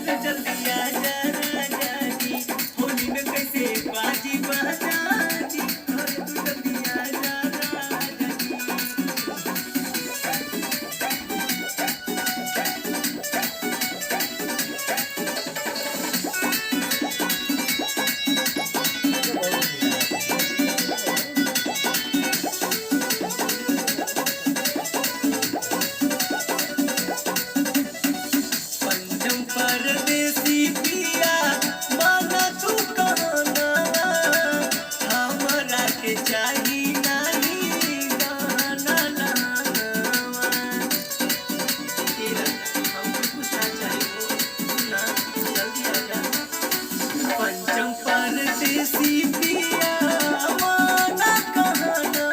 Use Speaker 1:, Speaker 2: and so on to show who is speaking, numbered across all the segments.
Speaker 1: तो जल्दी आजा राजा जी, होली में कैसे बाजी बाजा जी, अरे तू जल्दी आजा राजा पंचम परदेसी पिया माना तू कहना, हमरा के चाही नहीं गाना लावा। तेरा हमको कुछ ना चाहिए, सुना जल्दी आजा। पंचम परदेसी पिया माना कहना,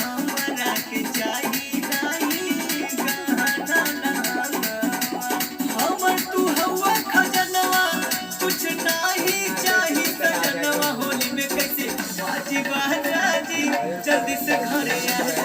Speaker 1: हमरा के चाही नहीं गाना लावा। हमर तू हवा खजनवा, कुछ नहीं चाही सजनवा, होली में कैसे बाजी बाजा जी, जल्दी से घरे आ